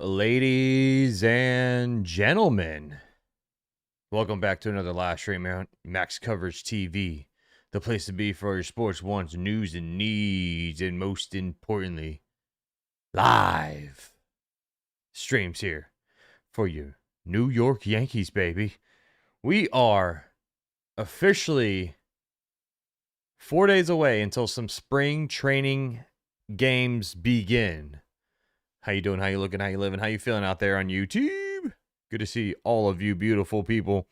Ladies and gentlemen, welcome back to another live stream on Max Coverage TV, the place to be for your sports wants, news, and needs, and most importantly, live streams here for you New York Yankees, baby. We are officially 4 days away until some spring training games begin. How you doing? How you looking? How you living? How you feeling out there on YouTube? Good to see all of you beautiful people.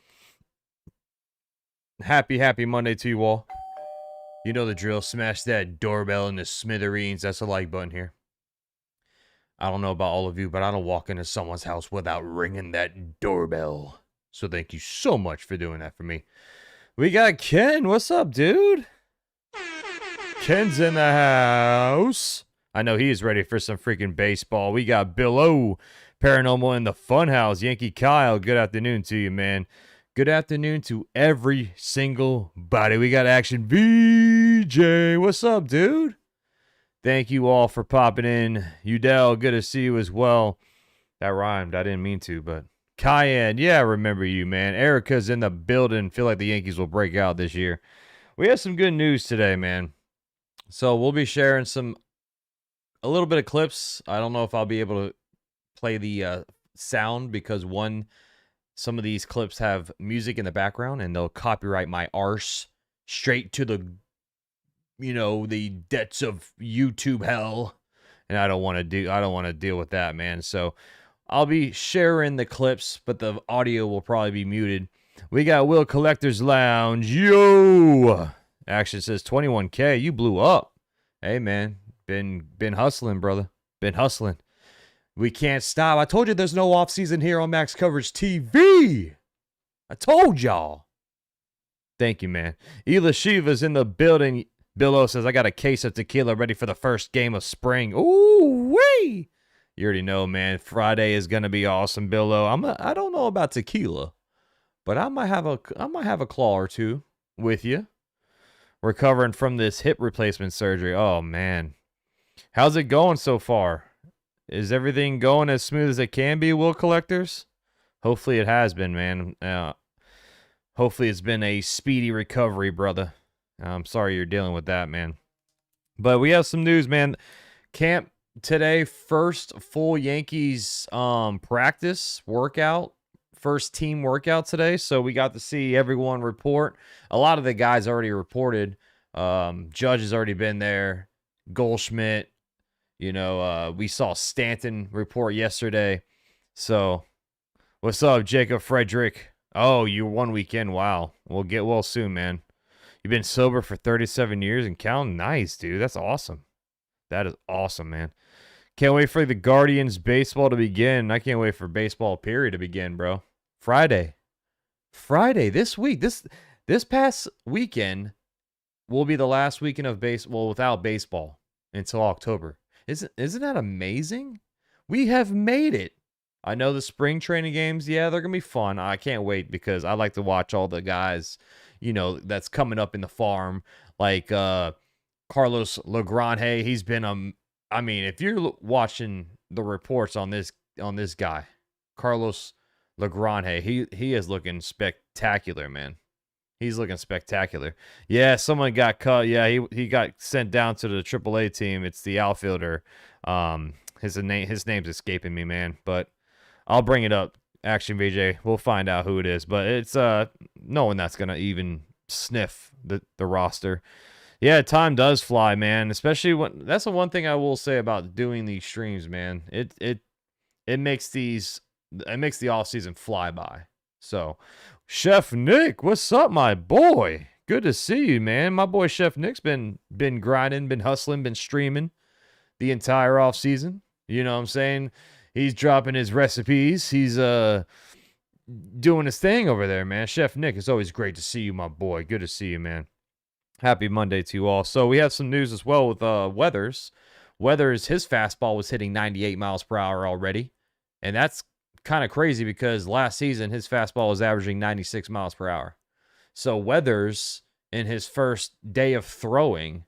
Happy Monday to you all. You know the drill. Smash that doorbell in the smithereens. That's the like button here. I don't know about all of you, but I don't walk into someone's house without ringing that doorbell. So thank you so much for doing that for me. We got Ken. What's up, dude? Ken's in the house. I know he is ready for some freaking baseball. We got Bill O, Paranormal in the Funhouse. Yankee Kyle, good afternoon to you, man. Good afternoon to every single body. We got Action VJ. What's up, dude? Thank you all for popping in. Udell, good to see you as well. That rhymed. I didn't mean to, but Cayenne, yeah, I remember you, man. Erica's in the building. Feel like the Yankees will break out this year. We have some good news today, man. So we'll be sharing a little bit of clips. I don't know if I'll be able to play the sound because some of these clips have music in the background and they'll copyright my arse straight to the depths of YouTube hell, and I don't want to deal with that, man. So I'll be sharing the clips, but the audio will probably be muted. We got Will Collector's Lounge. Yo, Action says 21K. You blew up. Hey, man. Been hustling, brother. Been hustling. We can't stop. I told you there's no offseason here on Max Coverage TV. I told y'all. Thank you, man. Ela Shiva's in the building. Billo says, I got a case of tequila ready for the first game of spring. Ooh, wee. You already know, man. Friday is going to be awesome, Billo. I don't know about tequila, but I might have a claw or two with you. Recovering from this hip replacement surgery. Oh, man. How's it going so far? Is everything going as smooth as it can be, Will Collectors? Hopefully it has been, man. Hopefully it's been a speedy recovery, brother. I'm sorry you're dealing with that, man. But we have some news, man. Camp today, first full Yankees practice workout. First team workout today. So we got to see everyone report. A lot of the guys already reported. Judge has already been there. Goldschmidt, we saw Stanton report yesterday. So, what's up, Jacob Frederick? Oh, you're 1 weekend. Wow. We'll get well soon, man. You've been sober for 37 years and counting. Nice, dude. That's awesome. That is awesome, man. Can't wait for the Guardians baseball to begin. I can't wait for baseball period to begin, bro. Friday this week. This past weekend will be the last weekend of baseball without baseball until October. Isn't that amazing? We have made it. I know the spring training games, yeah, they're going to be fun. I can't wait because I like to watch all the guys, that's coming up in the farm. Like Carlos Lagrange, he's been if you're watching the reports on this guy, Carlos Lagrange, he is looking spectacular, man. He's looking spectacular. Yeah, someone got cut. Yeah, he got sent down to the AAA team. It's the outfielder. His name's escaping me, man. But I'll bring it up. Action VJ. We'll find out who it is. But it's no one that's gonna even sniff the roster. Yeah, time does fly, man. Especially that's the one thing I will say about doing these streams, man. It makes the offseason fly by. So, Chef Nick, what's up, my boy? Good to see you, man. My boy Chef Nick's been grinding, been hustling, been streaming the entire offseason. You know what I'm saying? He's dropping his recipes. He's doing his thing over there, man. Chef Nick, it's always great to see you, my boy. Good to see you, man. Happy Monday to you all. So we have some news as well with Weathers. Weathers, his fastball was hitting 98 miles per hour already. And that's kind of crazy because last season his fastball was averaging 96 miles per hour. So Weathers, in his first day of throwing,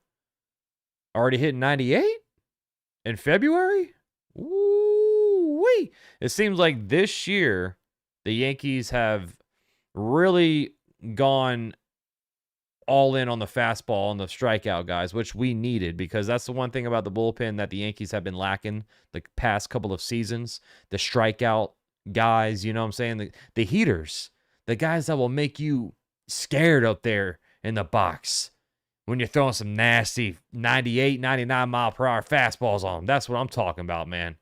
already hit 98 in February? Ooh, Woo-wee! It seems like this year the Yankees have really gone all in on the fastball and the strikeout guys, which we needed because that's the one thing about the bullpen that the Yankees have been lacking the past couple of seasons. The strikeout guys, you know what I'm saying? The heaters, the guys that will make you scared up there in the box when you're throwing some nasty 98, 99 mile per hour fastballs on them. That's what I'm talking about, man.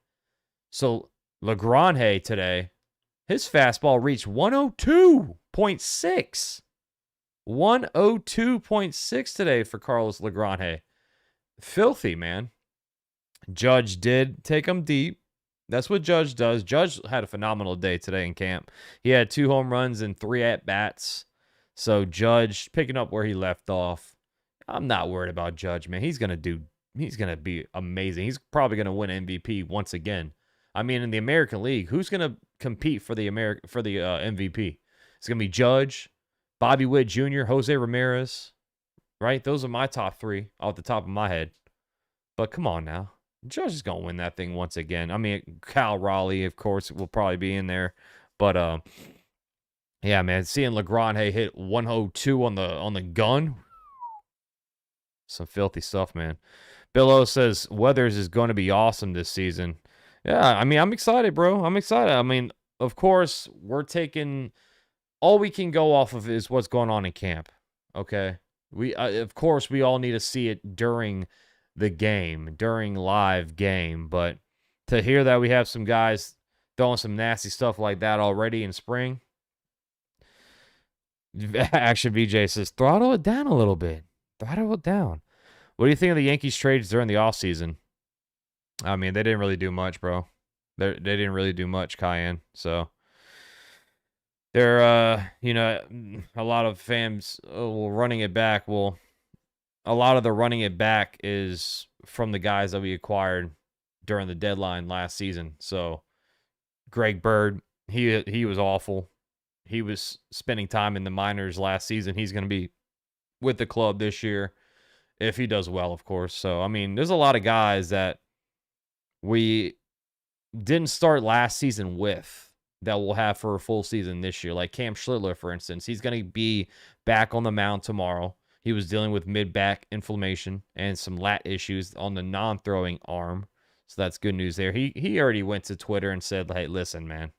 So Lagrange today, his fastball reached 102.6. 102.6 today for Carlos Lagrange. Filthy, man. Judge did take him deep. That's what Judge does. Judge had a phenomenal day today in camp. He had 2 home runs and 3 at-bats. So Judge picking up where he left off. I'm not worried about Judge, man. He's going to be amazing. He's probably going to win MVP once again. I mean, in the American League, who's going to compete for the MVP? It's going to be Judge, Bobby Witt Jr., Jose Ramirez, right? Those are my top 3 off the top of my head. But come on now. Judge is going to win that thing once again. I mean, Cal Raleigh, of course, will probably be in there. But, yeah, man, seeing Lagrange hit 102 on the gun, some filthy stuff, man. Billo says Weathers is going to be awesome this season. Yeah, I mean, I'm excited, bro. I'm excited. I mean, of course, we're taking... all we can go off of is what's going on in camp, okay? Of course, we all need to see it during the game, during live game, but to hear that we have some guys throwing some nasty stuff like that already in spring, Action VJ says, throttle it down a little bit. Throttle it down. What do you think of the Yankees trades during the offseason? I mean, they didn't really do much, bro. They didn't really do much, Cayenne, so... They're, a lot of fans running it back. Well, a lot of the running it back is from the guys that we acquired during the deadline last season. So, Greg Bird, he was awful. He was spending time in the minors last season. He's going to be with the club this year if he does well, of course. So, I mean, there's a lot of guys that we didn't start last season with that we'll have for a full season this year. Like Cam Schlittler, for instance. He's going to be back on the mound tomorrow. He was dealing with mid-back inflammation and some lat issues on the non-throwing arm. So that's good news there. He already went to Twitter and said, hey, listen, man,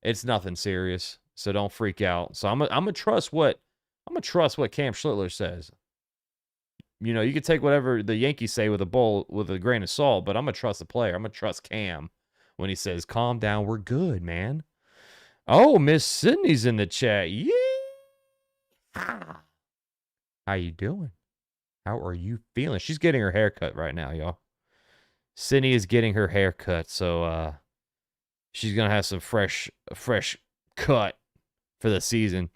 it's nothing serious, so don't freak out. So I'm gonna trust what Cam Schlittler says. You know, you can take whatever the Yankees say with a grain of salt, but I'm gonna trust the player. I'm gonna trust Cam when he says, calm down, we're good, man. Oh, Miss Sydney's in the chat. Yeah. How you doing? How are you feeling? She's getting her hair cut right now, y'all. Sydney is getting her hair cut, so she's going to have some fresh cut for the season.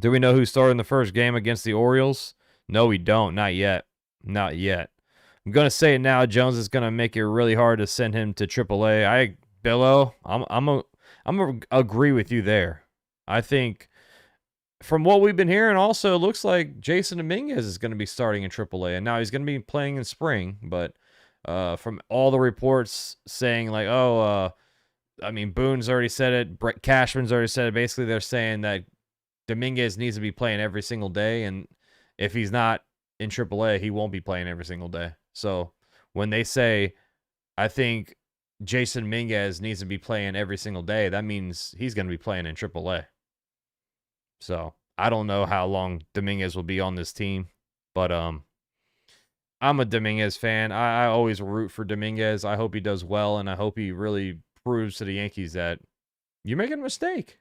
Do we know who's starting the first game against the Orioles? No, we don't. Not yet. Not yet. I'm going to say it now. Jones is going to make it really hard to send him to AAA. Billo, I'm going to agree with you there. I think from what we've been hearing, also, it looks like Jason Dominguez is going to be starting in AAA. And now he's going to be playing in spring. But from all the reports saying, like, I mean, Boone's already said it. Brett Cashman's already said it. Basically, they're saying that Dominguez needs to be playing every single day. And if he's not in AAA, he won't be playing every single day. So when they say, I think Jason Dominguez needs to be playing every single day, that means he's going to be playing in AAA. So I don't know how long Dominguez will be on this team, but I'm a Dominguez fan. I always root for Dominguez. I hope he does well, and I hope he really proves to the Yankees that you're making a mistake.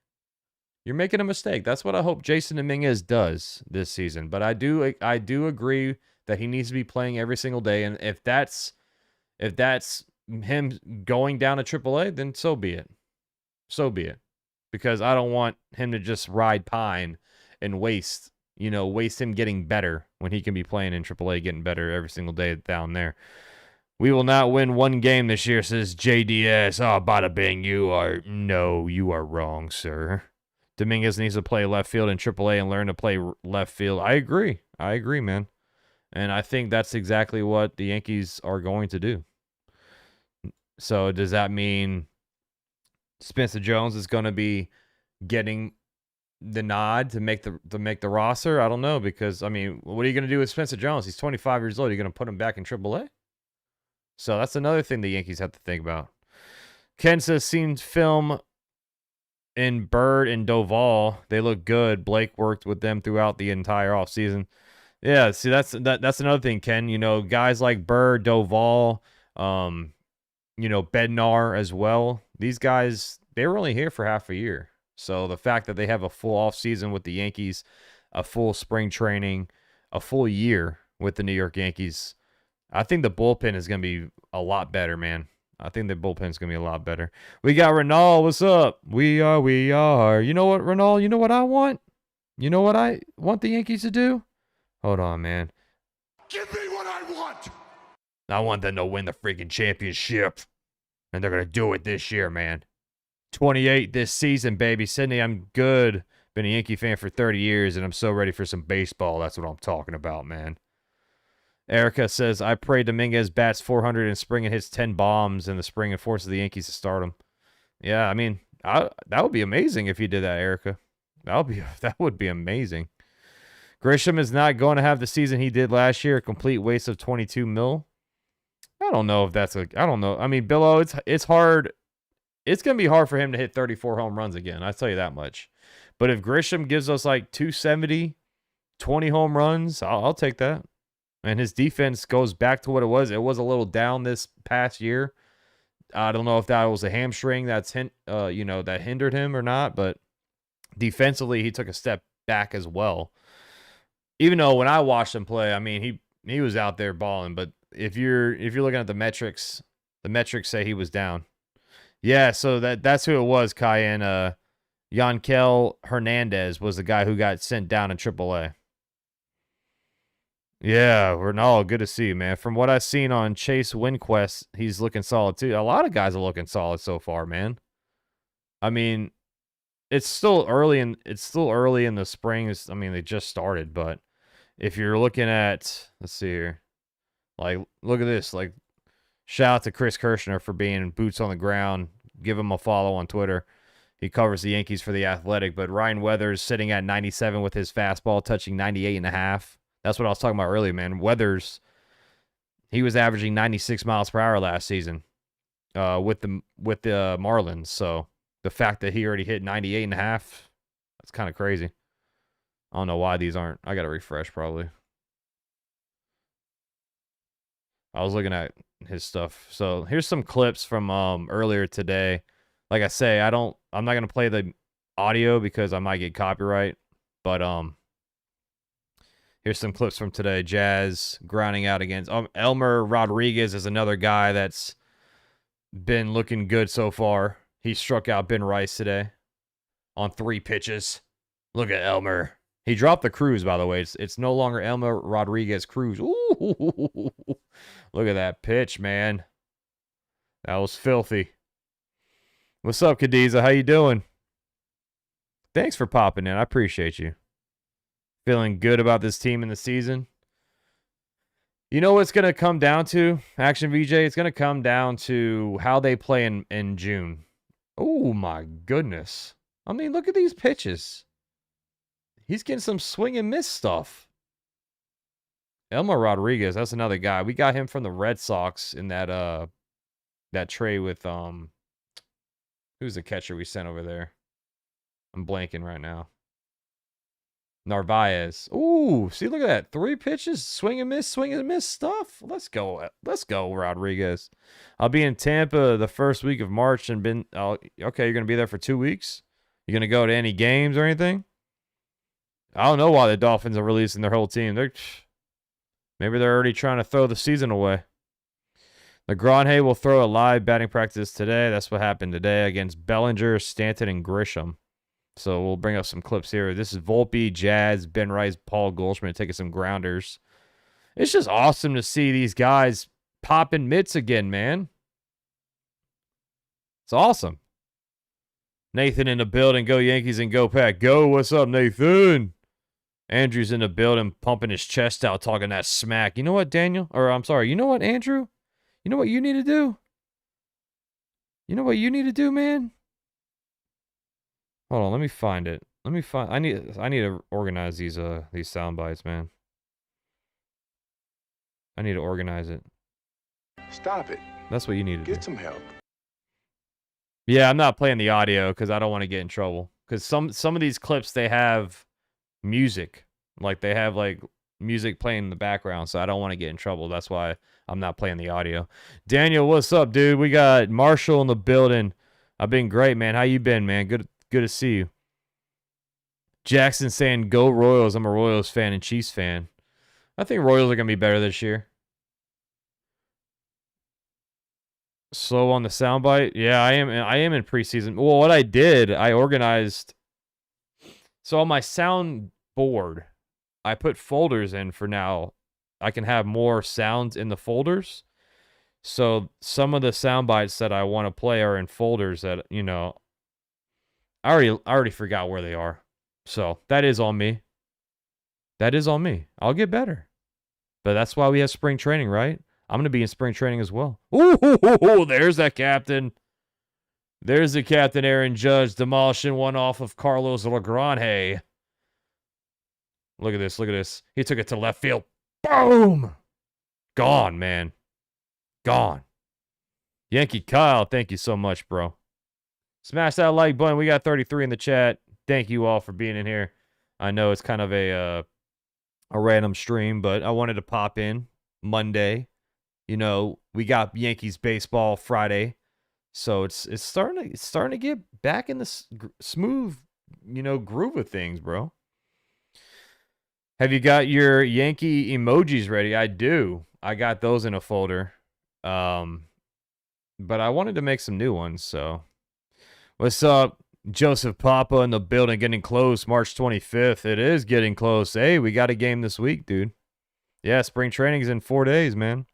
You're making a mistake. That's what I hope Jason Dominguez does this season. But I do agree that he needs to be playing every single day, and if that's him going down to AAA, then so be it. So be it. Because I don't want him to just ride pine and waste him getting better when he can be playing in AAA, getting better every single day down there. We will not win one game this year, says JDS. Oh, bada bing, you are wrong, sir. Dominguez needs to play left field in AAA and learn to play left field. I agree, man. And I think that's exactly what the Yankees are going to do. So does that mean Spencer Jones is going to be getting the nod to make the roster? I don't know, because I mean, what are you going to do with Spencer Jones? He's 25 years old. You're going to put him back in AAA? So that's another thing the Yankees have to think about. Ken says seen film in Bird and Doval. They look good. Blake worked with them throughout the entire offseason. Yeah, see, that's another thing, Ken. You know, guys like Bird, Doval, Bednar as well. These guys, they were only here for half a year. So the fact that they have a full offseason with the Yankees, a full spring training, a full year with the New York Yankees, I think the bullpen is going to be a lot better, man. I think the bullpen's going to be a lot better. We got Renal. What's up? We are. You know what, Renal? You know what I want? You know what I want the Yankees to do? Hold on, man. Give me what I want. I want them to win the freaking championship. And they're going to do it this year, man. 28 this season, baby. Sydney, I'm good. Been a Yankee fan for 30 years, and I'm so ready for some baseball. That's what I'm talking about, man. Erica says, I pray Dominguez bats 400 in spring and hits 10 bombs in the spring and forces the Yankees to start him. Yeah, I mean, that would be amazing if he did that, Erica. That would be amazing. Grisham is not going to have the season he did last year, a complete waste of $22 million. I don't know if that's I don't know. I mean, Billo, it's hard. It's going to be hard for him to hit 34 home runs again. I'll tell you that much. But if Grisham gives us like 270, 20 home runs, I'll take that. And his defense goes back to what it was. It was a little down this past year. I don't know if that was a hamstring that hindered him or not, but defensively he took a step back as well. Even though when I watched him play, I mean he was out there balling, but if you're looking at the metrics say he was down. Yeah, so that's who it was, Cayenne. Yankel Hernandez was the guy who got sent down in AAA. Yeah, Ronaldo, good to see you, man. From what I've seen on Chase WinQuest, he's looking solid too. A lot of guys are looking solid so far, man. I mean, it's still early in the spring. I mean, they just started, but if you're looking at, let's see here, like look at this, like shout out to Chris Kirshner for being boots on the ground. Give him a follow on Twitter. He covers the Yankees for The Athletic, but Ryan Weathers sitting at 97 with his fastball, touching 98.5. That's what I was talking about earlier, man. Weathers, he was averaging 96 miles per hour last season with the Marlins. So the fact that he already hit 98.5, that's kind of crazy. I don't know why these aren't. I got to refresh probably. I was looking at his stuff. So here's some clips from earlier today. Like I say, I'm not going to play the audio because I might get copyright, but here's some clips from today. Jazz grounding out against Elmer Rodriguez is another guy that's been looking good so far. He struck out Ben Rice today on 3 pitches. Look at Elmer. He dropped the Cruz, by the way. It's no longer Elmer Rodriguez Cruz. Ooh, look at that pitch, man. That was filthy. What's up, Khadiza? How you doing? Thanks for popping in. I appreciate you. Feeling good about this team in the season. You know what it's going to come down to, Action VJ? It's going to come down to how they play in June. Oh, my goodness. I mean, look at these pitches. He's getting some swing and miss stuff. Elmer Rodriguez, that's another guy. We got him from the Red Sox in that trade with who's the catcher we sent over there? I'm blanking right now. Narvaez. Ooh, see, look at that. 3 pitches, swing and miss stuff. Let's go, Rodriguez. I'll be in Tampa the first week of March and okay, you're going to be there for 2 weeks? You going to go to any games or anything? I don't know why the Dolphins are releasing their whole team. Maybe they're already trying to throw the season away. Lagrange will throw a live batting practice today. That's what happened today against Bellinger, Stanton, and Grisham. So we'll bring up some clips here. This is Volpe, Jazz, Ben Rice, Paul Goldschmidt taking some grounders. It's just awesome to see these guys popping mitts again, man. It's awesome. Nathan in the building. Go Yankees and go Pack. Go. What's up, Nathan? Andrew's in the building, pumping his chest out, talking that smack. You know what, Daniel? Or I'm sorry. You know what, Andrew? You know what you need to do? You know what you need to do, man? Hold on, let me find it. I need to organize these sound bites, man. I need to organize it. Stop it. That's what you need to Get do. some help. Yeah, I'm not playing the audio because I don't want to get in trouble. Because some of these clips, they have music. Like, they have, like, music playing in the background, so I don't want to get in trouble. That's why I'm not playing the audio. Daniel, what's up, dude? We got Marshall in the building. I've been great, man. How you been, man? Good to see you. Jackson saying, go Royals. I'm a Royals fan and Chiefs fan. I think Royals are going to be better this year. Slow on the soundbite. Yeah, I am in preseason. Well, what I did, I organized. So on my sound board, I put folders in for now. I can have more sounds in the folders. So some of the sound bites that I want to play are in folders that, you know, I already forgot where they are. So that is on me. That is on me. I'll get better. But that's why we have spring training, right? I'm going to be in spring training as well. Ooh, there's that captain. There's the captain, Aaron Judge, demolishing one off of Carlos Lagrange. Look at this. Look at this. He took it to left field. Boom! Gone, man. Gone. Yankee Kyle, thank you so much, bro. Smash that like button. We got 33 in the chat. Thank you all for being in here. I know it's kind of a random stream, but I wanted to pop in Monday. You know, we got Yankees baseball Friday, so it's starting to get back in the smooth, you know, groove of things, bro. Have you got your Yankee emojis ready? I do. I got those in a folder. But I wanted to make some new ones, so. What's up? Joseph Papa in the building, getting close, March 25th. It is getting close. Hey, we got a game this week, dude. Yeah, spring training's in 4 days, man.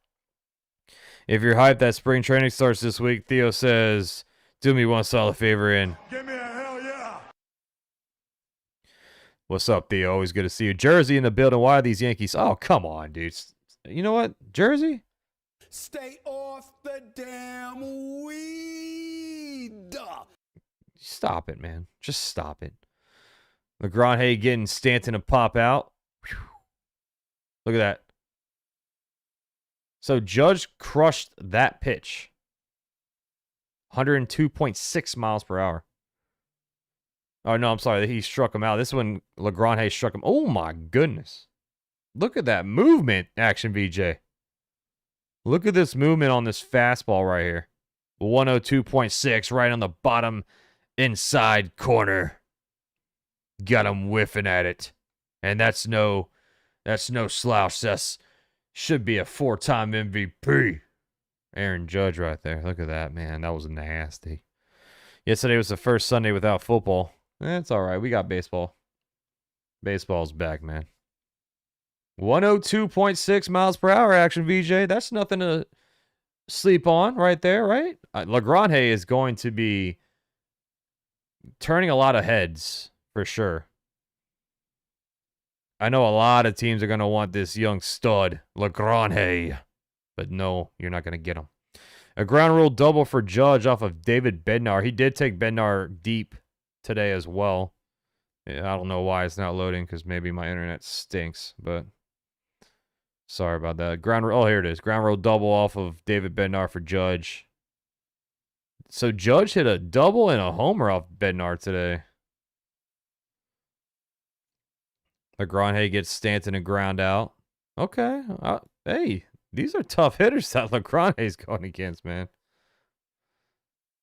If you're hyped that spring training starts this week, Theo says, do me one solid favor and Give me a hell yeah. what's up, Theo? Always good to see you. Jersey in the building. Why are these Yankees? Oh, come on, dude. You know what? Jersey? Stay off the damn weed. Stop it, man. Just stop it. Lagrange getting Stanton to pop out. Whew. Look at that. So Judge crushed that pitch. 102.6 miles per hour. Oh, no, I'm sorry. He struck him out. This one, Lagrange struck him. Oh, my goodness. Look at that movement, Action VJ. Look at this movement on this fastball right here. 102.6 right on the bottom inside corner. Got him whiffing at it. And that's no slouch. That's should be a 4-time MVP. Aaron Judge right there. Look at that, man. That was nasty. Yesterday was the first Sunday without football. It's all right. We got baseball. Baseball's back, man. 102.6 miles per hour, Action VJ. That's nothing to sleep on right there, right? Lagrange is going to be turning a lot of heads for sure. I know a lot of teams are going to want this young stud, Lagrange. But no, you're not going to get him. A ground rule double for Judge off of David Bednar. He did take Bednar deep today as well. I don't know why it's not loading because maybe my internet stinks, but sorry about that. Ground rule. Oh, here it is. Ground rule double off of David Bednar for Judge. So Judge hit a double and a homer off Bednar today. Lagrange gets Stanton a ground out. Okay. Hey, these are tough hitters that Lagrange is going against, man.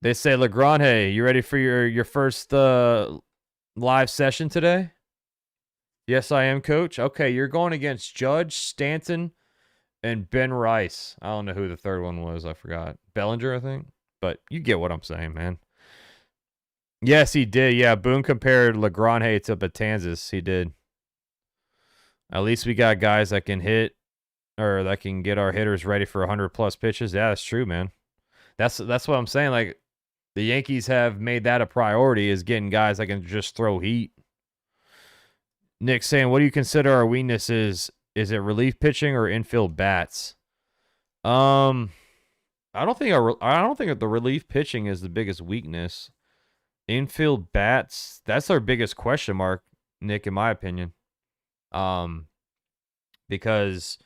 They say, Lagrange, you ready for your first live session today? Yes, I am, coach. Okay, you're going against Judge, Stanton, and Ben Rice. I don't know who the third one was. I forgot. Bellinger, I think. But you get what I'm saying, man. Yes, he did. Yeah, Boone compared Lagrange to Betanzas. He did. At least we got guys that can hit, or that can get our hitters ready for 100-plus pitches. Yeah, that's true, man. That's what I'm saying. Like, the Yankees have made that a priority, is getting guys that can just throw heat. Nick saying, what do you consider our weaknesses? Is it relief pitching or infield bats? I don't think I don't think the relief pitching is the biggest weakness. Infield bats, that's their biggest question mark, Nick, in my opinion. Because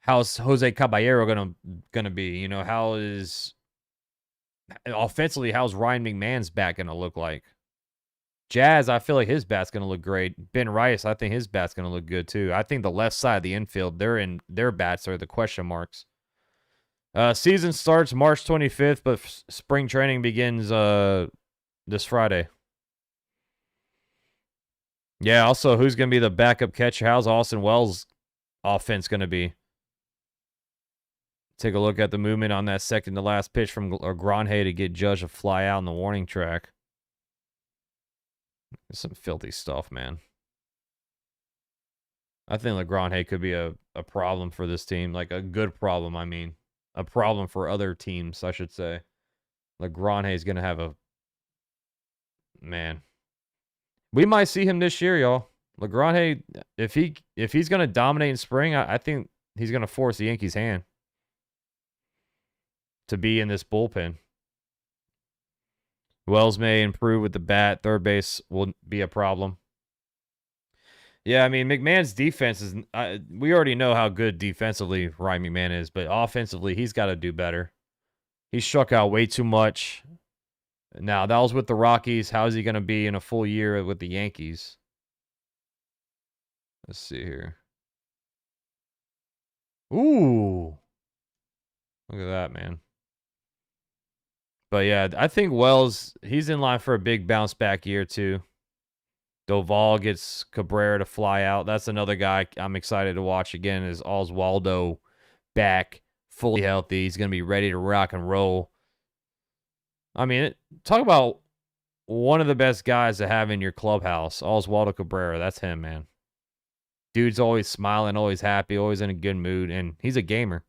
how's Jose Caballero gonna be? You know, how is offensively, how's Ryan McMahon's bat gonna look like? Jazz, I feel like his bat's gonna look great. Ben Rice, I think his bat's gonna look good too. I think the left side of the infield, their bats are the question marks. Season starts March 25th, but spring training begins this Friday. Yeah, also, who's going to be the backup catcher? How's Austin Wells' offense going to be? Take a look at the movement on that second to last pitch from Granhe to get Judge to fly out on the warning track. Some filthy stuff, man. I think Lagrange could be a problem for this team. Like, a good problem, I mean. A problem for other teams, I should say. Lagrange is going to have a... Man. We might see him this year, y'all. Lagrange, if he's going to dominate in spring, I think he's going to force the Yankees' hand to be in this bullpen. Wells may improve with the bat. Third base will be a problem. Yeah, I mean, McMahon's defense is... we already know how good defensively Ryan McMahon is, but offensively, he's got to do better. He struck out way too much. Now, that was with the Rockies. How is he going to be in a full year with the Yankees? Let's see here. Ooh. Look at that, man. But yeah, I think Wells, he's in line for a big bounce back year too. Doval gets Cabrera to fly out. That's another guy I'm excited to watch again. Is Oswaldo back, fully healthy. He's going to be ready to rock and roll. I mean, talk about one of the best guys to have in your clubhouse. Oswaldo Cabrera, that's him, man. Dude's always smiling, always happy, always in a good mood, and he's a gamer.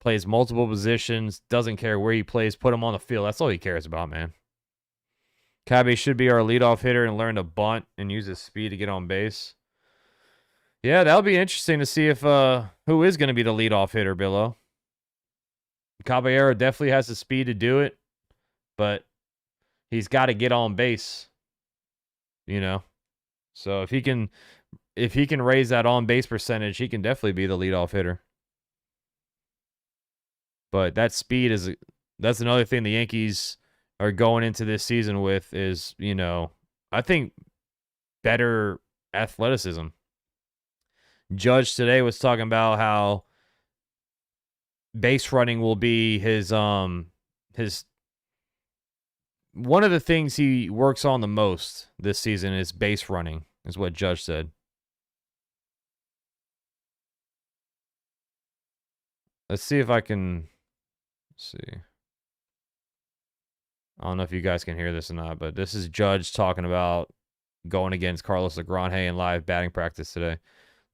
Plays multiple positions, doesn't care where he plays, put him on the field. That's all he cares about, man. Cabby should be our leadoff hitter and learn to bunt and use his speed to get on base. Yeah, that'll be interesting to see if who is going to be the leadoff hitter, Billo. Caballero definitely has the speed to do it, but he's got to get on base. You know, so if he can raise that on base percentage, he can definitely be the leadoff hitter. But that speed that's another thing the Yankees are going into this season with is, you know, I think better athleticism. Judge today was talking about how base running will be his one of the things he works on the most this season is base running, is what Judge said. Let's see if I can see. I don't know if you guys can hear this or not, but this is Judge talking about going against Carlos Lagrange in live batting practice today.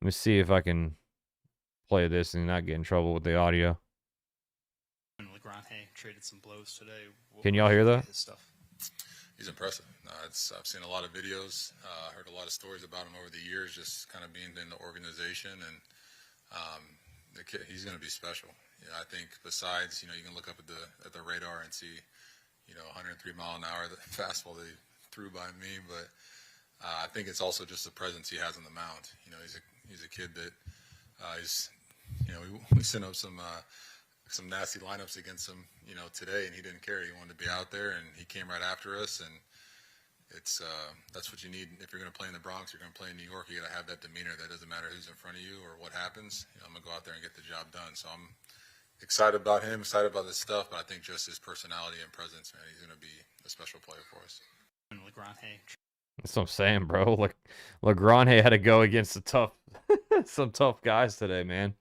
Let me see if I can play this and not get in trouble with the audio. Lagrange traded some blows today. Can y'all hear that? His stuff. He's impressive. I've seen a lot of videos, heard a lot of stories about him over the years, just kind of being in the organization, and the kid, he's going to be special. You know, I think besides, you know, you can look up at the radar and see, you know, 103 mile an hour, the fastball they threw by me, but I think it's also just the presence he has on the mound. You know, he's a kid that he's, you know, we sent up some nasty lineups against him, you know, today, and he didn't care. He wanted to be out there, and he came right after us, and it's that's what you need if you're going to play in the Bronx. You're going to play in New York. You got to have that demeanor. That doesn't matter who's in front of you or what happens. You know, I'm going to go out there and get the job done. So I'm excited about him, excited about this stuff, but I think just his personality and presence, man, he's going to be a special player for us. Lagrange. That's what I'm saying, bro. Like Lagrange had to go against some tough guys today, man.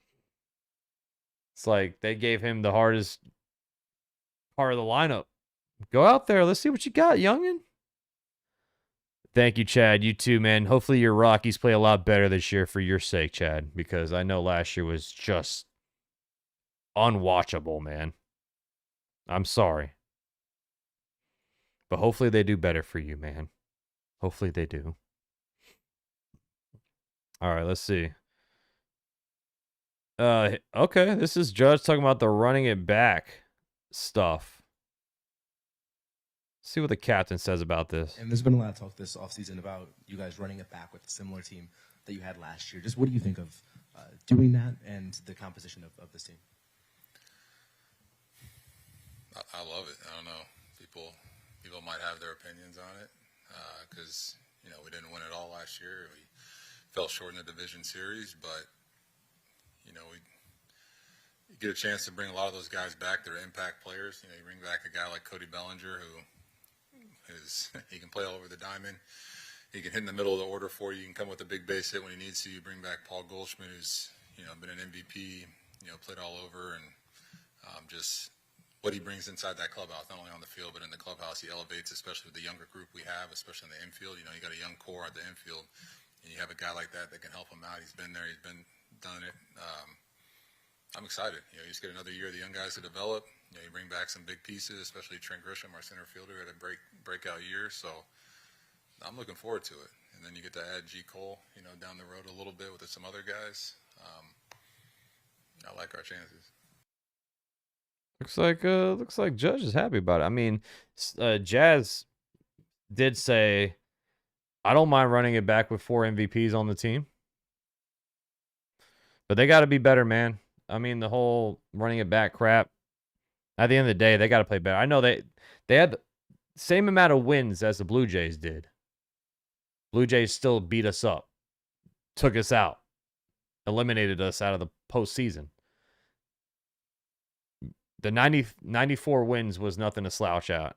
It's like they gave him the hardest part of the lineup. Go out there. Let's see what you got, youngin'. Thank you, Chad. You too, man. Hopefully your Rockies play a lot better this year for your sake, Chad, because I know last year was just unwatchable, man. I'm sorry. But hopefully they do better for you, man. Hopefully they do. All right, let's see. Okay, this is Judge talking about the running it back stuff. See what the captain says about this. And there's been a lot of talk this offseason about you guys running it back with a similar team that you had last year. Just what do you think of doing that and the composition of this team? I love it. I don't know. People might have their opinions on it because we didn't win it all last year. We fell short in the division series, but we get a chance to bring a lot of those guys back. They're impact players. You bring back a guy like Cody Bellinger who he can play all over the diamond. He can hit in the middle of the order for you. He can come with a big base hit when he needs to. You bring back Paul Goldschmidt, who's been an MVP, played all over, and just what he brings inside that clubhouse, not only on the field but in the clubhouse, he elevates, especially with the younger group we have, especially in the infield. You got a young core at the infield, and you have a guy like that can help him out. He's been there. He's done it. I'm excited. You just get another year of the young guys to develop. You bring back some big pieces, especially Trent Grisham, our center fielder, who had a breakout year. So I'm looking forward to it. And then you get to add G. Cole, down the road a little bit with some other guys. I like our chances. Looks like Judge is happy about it. I mean, Jazz did say, I don't mind running it back with 4 MVPs on the team, but they got to be better, man. I mean, the whole running it back crap. At the end of the day, they got to play better. I know they had the same amount of wins as the Blue Jays did. Blue Jays still beat us up, took us out, eliminated us out of the postseason. The 94 wins was nothing to slouch at,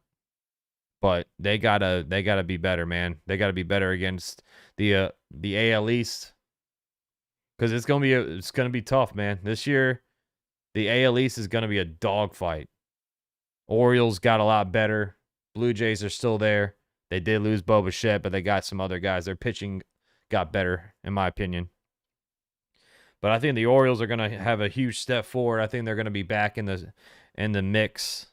but they gotta be better, man. They gotta be better against the AL East, because it's gonna be tough, man. This year, the AL East is gonna be a dogfight. Orioles got a lot better. Blue Jays are still there. They did lose Bo Bichette, but they got some other guys. Their pitching got better, in my opinion. But I think the Orioles are going to have a huge step forward. I think they're going to be back in the mix.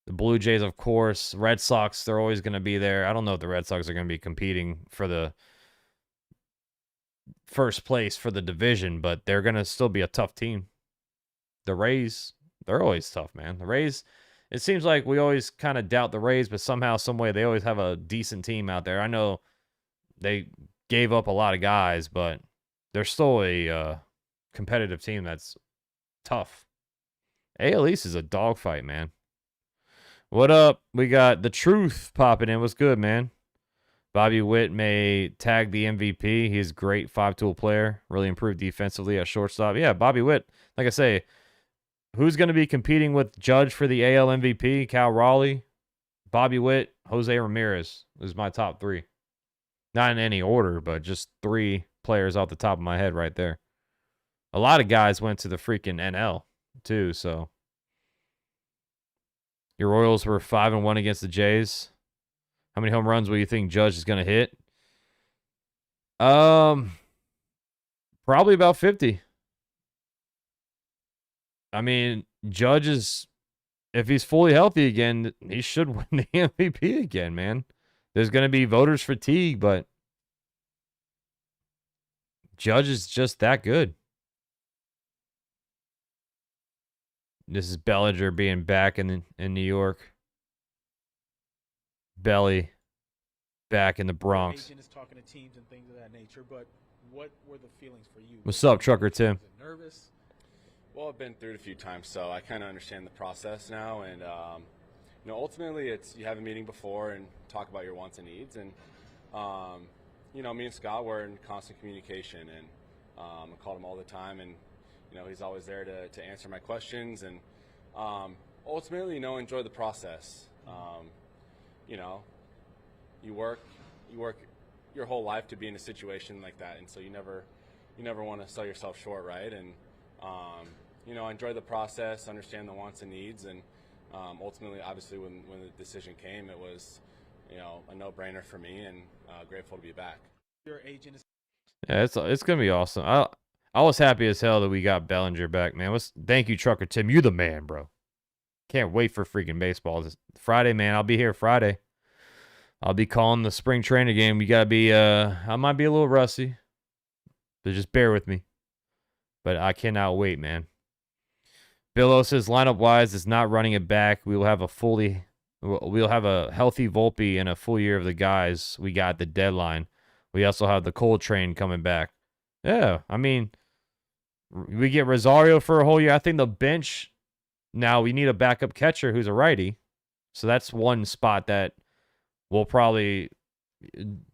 The Blue Jays, of course. Red Sox, they're always going to be there. I don't know if the Red Sox are going to be competing for the first place for the division, but they're going to still be a tough team. The Rays, they're always tough, man. The Rays, it seems like we always kind of doubt the Rays, but somehow, some way, they always have a decent team out there. I know they gave up a lot of guys, but they're still a competitive team that's tough. AL East is a dogfight, man. What up? We got the Truth popping in. What's good, man? Bobby Witt may tag the MVP. He's a great 5-tool player. Really improved defensively at shortstop. Yeah, Bobby Witt. Like I say, who's going to be competing with Judge for the AL MVP? Cal Raleigh, Bobby Witt, Jose Ramirez is my top 3. Not in any order, but just 3 players off the top of my head right there. A lot of guys went to the freaking NL too, so. Your Royals were 5-1 against the Jays. How many home runs will you think Judge is going to hit? Probably about 50. I mean, Judge is, if he's fully healthy again, he should win the MVP again, man. There's going to be voters fatigue, but Judge is just that good. This is Bellinger being back in New York. Belly back in the Bronx. Agent is talking to teams and things of that nature, but what were the feelings for you? What's up, Trucker Tim? Was it nervous? Well, I've been through it a few times, so I kind of understand the process now. And ultimately, it's you have a meeting before and talk about your wants and needs. And me and Scott were in constant communication, and I called him all the time, and he's always there to answer my questions. And ultimately, enjoy the process. You work your whole life to be in a situation like that, and so you never want to sell yourself short, right? And enjoy the process, understand the wants and needs, and ultimately, obviously, when the decision came, it was a no-brainer for me, and grateful to be back. Your agent is. Yeah, it's gonna be awesome. I was happy as hell that we got Bellinger back, man. Thank you, Trucker Tim. You the man, bro. Can't wait for freaking baseball. It's Friday, man. I'll be here Friday. I'll be calling the spring training game. You gotta be I might be a little rusty, but just bear with me. But I cannot wait, man. Billo says lineup-wise, is not running it back. We'll have a healthy Volpe and a full year of the guys we got at the deadline. We also have the Coltrane coming back. Yeah, I mean, we get Rosario for a whole year. I think the bench, now we need a backup catcher who's a righty. So that's one spot that we'll probably,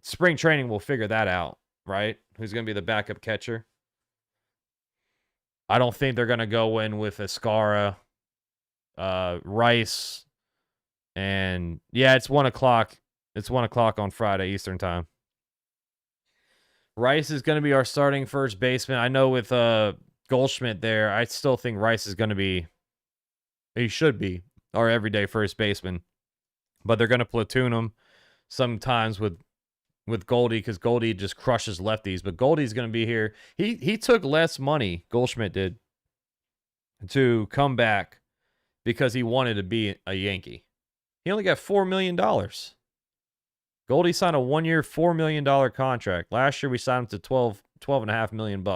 spring training will figure that out, right? Who's going to be the backup catcher? I don't think they're going to go in with Escara, Rice, and yeah, it's 1 o'clock. It's 1 o'clock on Friday Eastern time. Rice is going to be our starting first baseman. I know with Goldschmidt there, I still think Rice is going to be, he should be our everyday first baseman. But they're going to platoon him sometimes with Goldie because Goldie just crushes lefties. But Goldie's going to be here. He took less money, Goldschmidt did, to come back because he wanted to be a Yankee. He only got $4 million. Goldie signed a 1-year, $4 million contract. Last year we signed him to $12.5 million.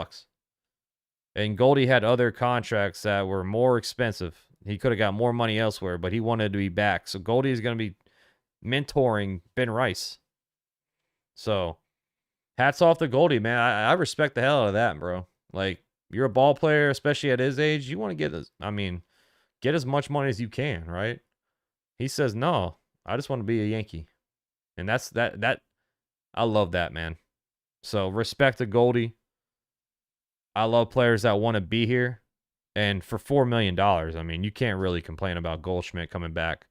And Goldie had other contracts that were more expensive. He could have got more money elsewhere, but he wanted to be back. So Goldie is going to be mentoring Ben Rice. So hats off to Goldie, man. I respect the hell out of that, bro. Like, you're a ball player, especially at his age. You want to get as much money as you can, right? He says, no, I just want to be a Yankee. And that's that. I love that, man. So respect to Goldie. I love players that want to be here. And for $4 million, I mean, you can't really complain about Goldschmidt coming back.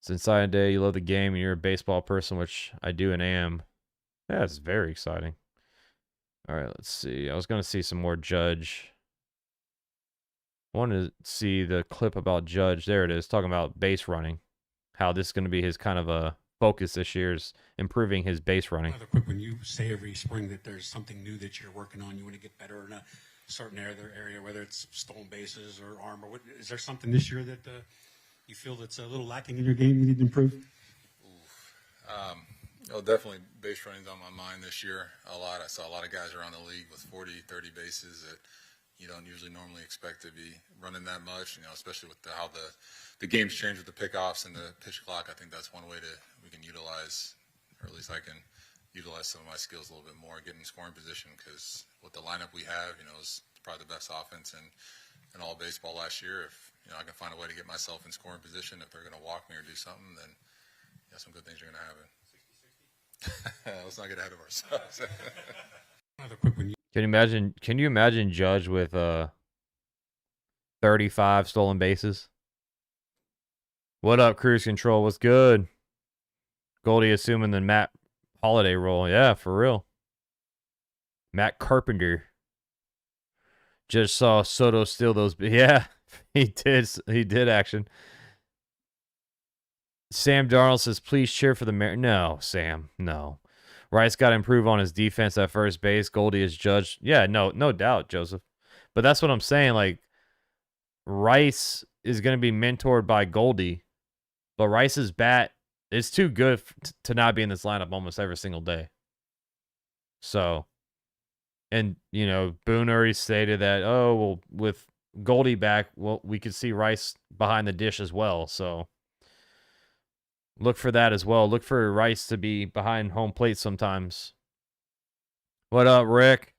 It's Inside Day. You love the game and you're a baseball person, which I do and am. Yeah, it's very exciting. All right, let's see. I was going to see some more Judge. I wanted to see the clip about Judge. There it is, talking about base running. How this is going to be his kind of a focus this year is improving his base running. Another quick, when you say every spring that there's something new that you're working on, you want to get better in a certain area, whether it's stolen bases or arm, or what, is there something this year that you feel that's a little lacking in your game you need to improve? Definitely base running's on my mind this year a lot. I saw a lot of guys around the league with 40, 30 bases that you don't usually normally expect to be running that much, especially with how the game's changed with the pickoffs and the pitch clock. I think that's one way we can utilize, or at least I can utilize some of my skills a little bit more, get in scoring position, because with the lineup we have, is probably the best offense in all baseball last year. If I can find a way to get myself in scoring position, if they're going to walk me or do something, then some good things are going to happen. 60-60. Let's not get ahead of ourselves. Another quick one. Can you imagine Judge with 35 stolen bases? What up, Cruise Control? What's good? Goldie assuming the Matt Holiday role. Yeah, for real. Matt Carpenter. Just saw Soto steal those. Yeah, he did. He did action. Sam Darnold says, please cheer for the No, Sam. No. Rice got to improve on his defense at first base. Goldie is Judge. Yeah, no doubt, Joseph. But that's what I'm saying. Like, Rice is going to be mentored by Goldie. But Rice's bat is too good to not be in this lineup almost every single day. So, and, Boone already stated that, with Goldie back, we could see Rice behind the dish as well. So, look for that as well. Look for Rice to be behind home plate sometimes. What up, Rick?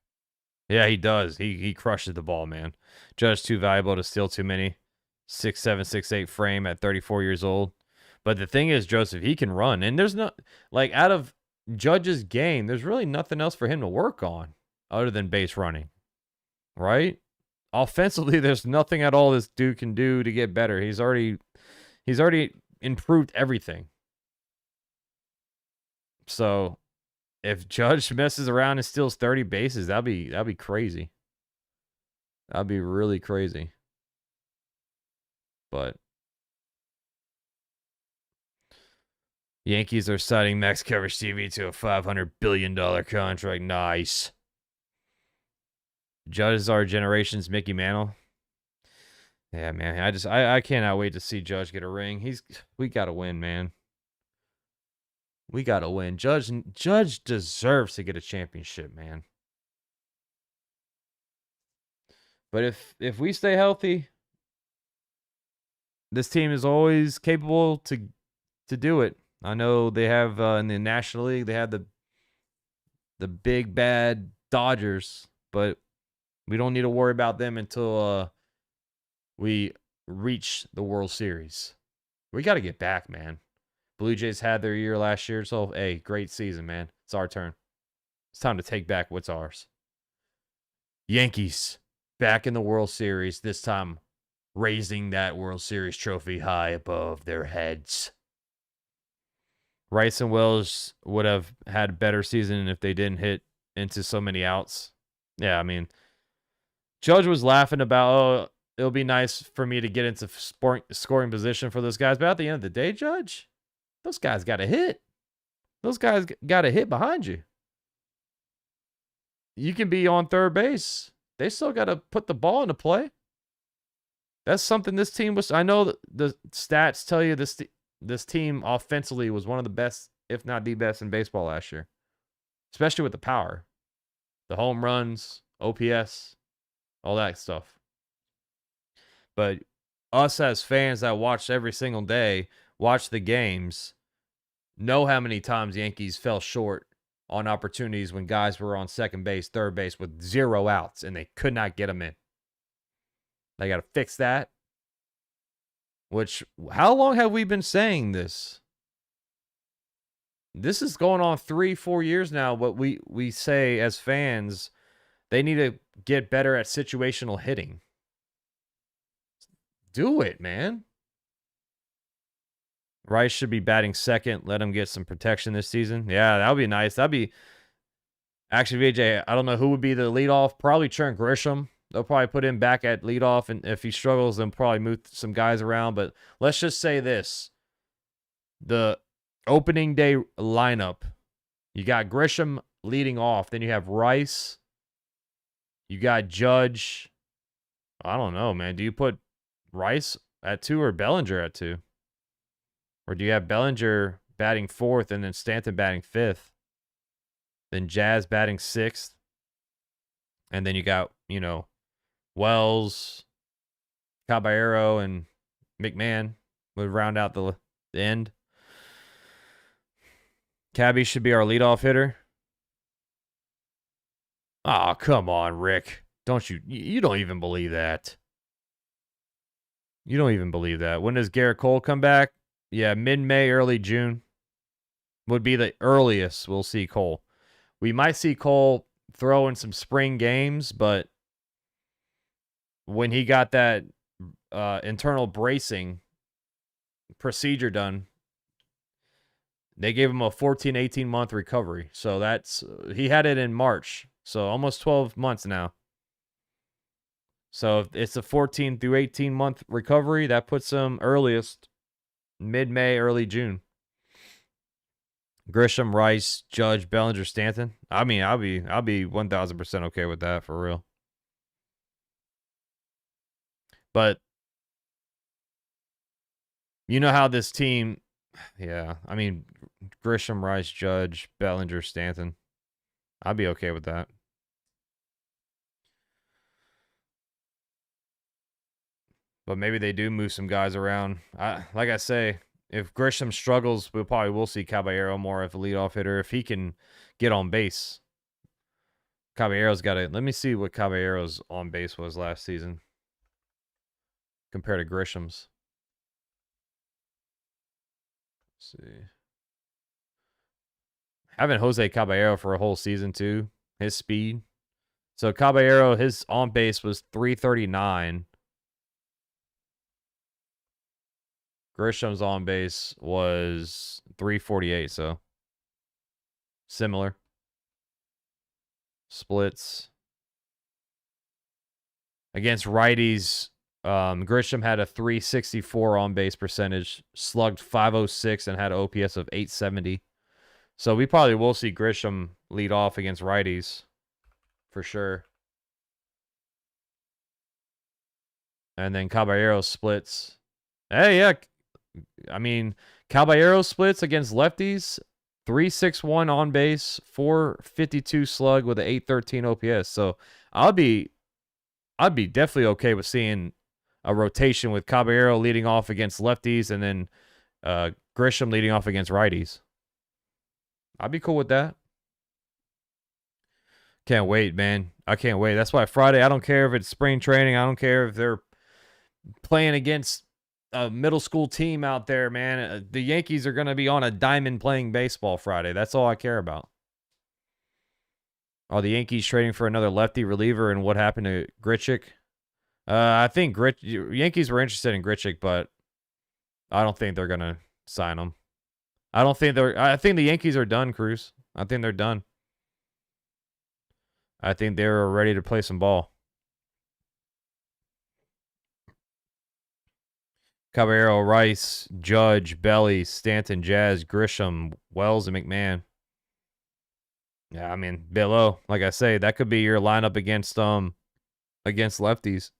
Yeah, he does. He crushes the ball, man. Judge too valuable to steal too many. 6'7", 6'8" frame at 34 years old. But the thing is, Joseph, he can run. And there's not, out of Judge's game, there's really nothing else for him to work on other than base running. Right? Offensively, there's nothing at all this dude can do to get better. He's already improved everything. So if Judge messes around and steals 30 bases, that'd be crazy. That'd be really crazy. But Yankees are signing Max Coverage TV to a $500 billion contract. Nice. Judge is our generation's Mickey Mantle. Yeah, man. I cannot wait to see Judge get a ring. We got to win, man. We got to win. Judge deserves to get a championship, man. But if we stay healthy, this team is always capable to do it. I know they have in the National League, they have the big bad Dodgers, but we don't need to worry about them until we reach the World Series. We got to get back, man. Blue Jays had their year last year, so hey, great season, man. It's our turn. It's time to take back what's ours. Yankees back in the World Series, this time raising that World Series trophy high above their heads. Rice and Wells would have had a better season if they didn't hit into so many outs. Yeah, I mean, Judge was laughing about, oh, it'll be nice for me to get into scoring position for those guys. But at the end of the day, Judge, those guys got to hit. Those guys got to hit behind you. You can be on third base. They still got to put the ball into play. That's something this team was. I know the stats tell you this team offensively was one of the best, if not the best, in baseball last year, especially with the power, the home runs, OPS, all that stuff. But us as fans that watch every single day, watch the games, know how many times Yankees fell short on opportunities when guys were on second base, third base with 0 outs, and they could not get them in. They got to fix that. Which, how long have we been saying this? This is going on 3-4 years now. What we say as fans, they need to get better at situational hitting. Do it, man. Rice should be batting second. Let him get some protection this season. Yeah, that would be nice. That'd be... Actually, VJ, I don't know who would be the leadoff. Probably Trent Grisham. They'll probably put him back at leadoff, and if he struggles, then probably move some guys around. But let's just say this. The opening day lineup, you got Grisham leading off. Then you have Rice. You got Judge. I don't know, man. Do you put Rice at 2 or Bellinger at 2? Or do you have Bellinger batting 4th and then Stanton batting 5th? Then Jazz batting 6th. And then you got, Wells, Caballero, and McMahon would round out the end. Cabby should be our leadoff hitter. Oh, come on, Rick. You don't even believe that. You don't even believe that. When does Garrett Cole come back? Yeah, mid-May, early June would be the earliest we'll see Cole. We might see Cole throw in some spring games, but when he got that internal bracing procedure done, they gave him a 14, 18-month recovery. So he had it in March. So almost 12 months now. So if it's a 14 through 18-month recovery, that puts him earliest mid-May, early June. Grisham, Rice, Judge, Bellinger, Stanton. I mean, I'll be 1,000% okay with that, for real. But you know how this team, yeah, I mean, Grisham, Rice, Judge, Bellinger, Stanton. I'd be okay with that. But maybe they do move some guys around. Like I say, if Grisham struggles, we probably will see Caballero more as a leadoff hitter if he can get on base. Caballero's got to... Let me see what Caballero's on base was last season compared to Grisham's. Let's see. Having Jose Caballero for a whole season, too. His speed. So Caballero, his on base was 339. Grisham's on base was 348, so similar. Splits. Against righties, Grisham had a 364 on base percentage, slugged 506, and had an OPS of 870. So we probably will see Grisham lead off against righties for sure. And then Caballero splits. Hey, yeah. I mean, Caballero splits against lefties, .361 on base, .452 slug with an .813 OPS. So I'd be definitely okay with seeing a rotation with Caballero leading off against lefties and then Grisham leading off against righties. I'd be cool with that. Can't wait, man. I can't wait. That's why Friday, I don't care if it's spring training. I don't care if they're playing against a middle school team out there, man. The Yankees are going to be on a diamond playing baseball Friday. That's all I care about. Are the Yankees trading for another lefty reliever, and what happened to Grichuk? I think Yankees were interested in Grichuk, but I don't think they're going to sign him. I think the Yankees are done, Cruz. I think they're done. I think they're ready to play some ball. Caballero, Rice, Judge, Belly, Stanton, Jazz, Grisham, Wells, and McMahon. Yeah, I mean, below, like I say, that could be your lineup against lefties.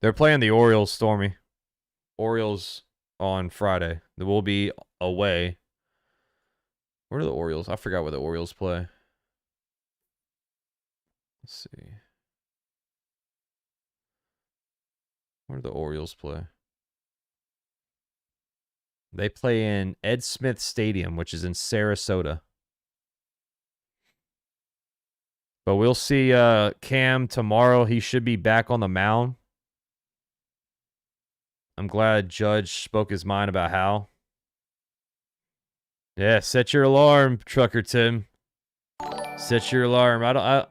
They're playing the Orioles, Stormy. Orioles on Friday. They will be away. Where are the Orioles? I forgot where the Orioles play. Let's see. Where do the Orioles play? They play in Ed Smith Stadium, which is in Sarasota. But we'll see Cam tomorrow. He should be back on the mound. I'm glad Judge spoke his mind about Hal. Yeah, set your alarm, Trucker Tim. Set your alarm.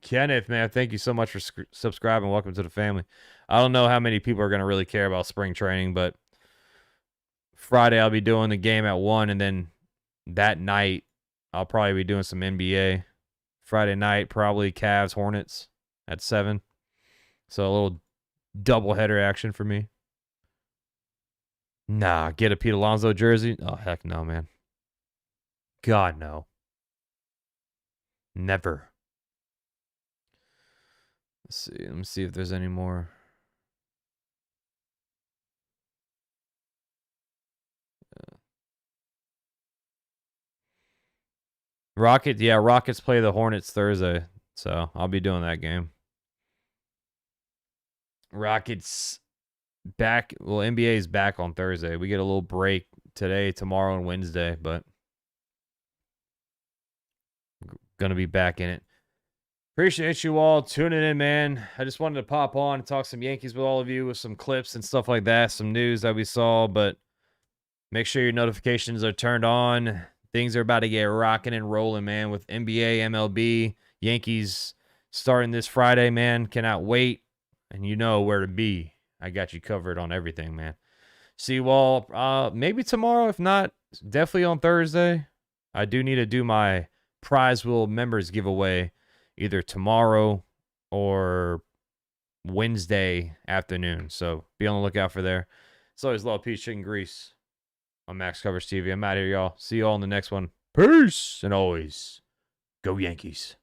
Kenneth, man, thank you so much for subscribing. Welcome to the family. I don't know how many people are going to really care about spring training, but Friday I'll be doing the game at 1, and then that night I'll probably be doing some NBA. Friday night, probably Cavs, Hornets at 7. So a little doubleheader action for me. Nah, get a Pete Alonso jersey? Oh, heck no, man. God, no. Never. Let's see. Let me see if there's any more. Rockets play the Hornets Thursday, so I'll be doing that game. Rockets back. Well, NBA is back on Thursday. We get a little break today, tomorrow, and Wednesday, but gonna be back in it. Appreciate you all tuning in, man. I just wanted to pop on and talk some Yankees with all of you with some clips and stuff like that, some news that we saw, but make sure your notifications are turned on. Things are about to get rocking and rolling, man, with NBA, MLB, Yankees starting this Friday, man. Cannot wait, and you know where to be. I got you covered on everything, man. See you all maybe tomorrow. If not, definitely on Thursday. I do need to do my Prize Wheel members giveaway either tomorrow or Wednesday afternoon. So be on the lookout for there. It's always love, peace, chicken grease on Max Covers TV. I'm out here, y'all. See you all in the next one. Peace. And always, go Yankees.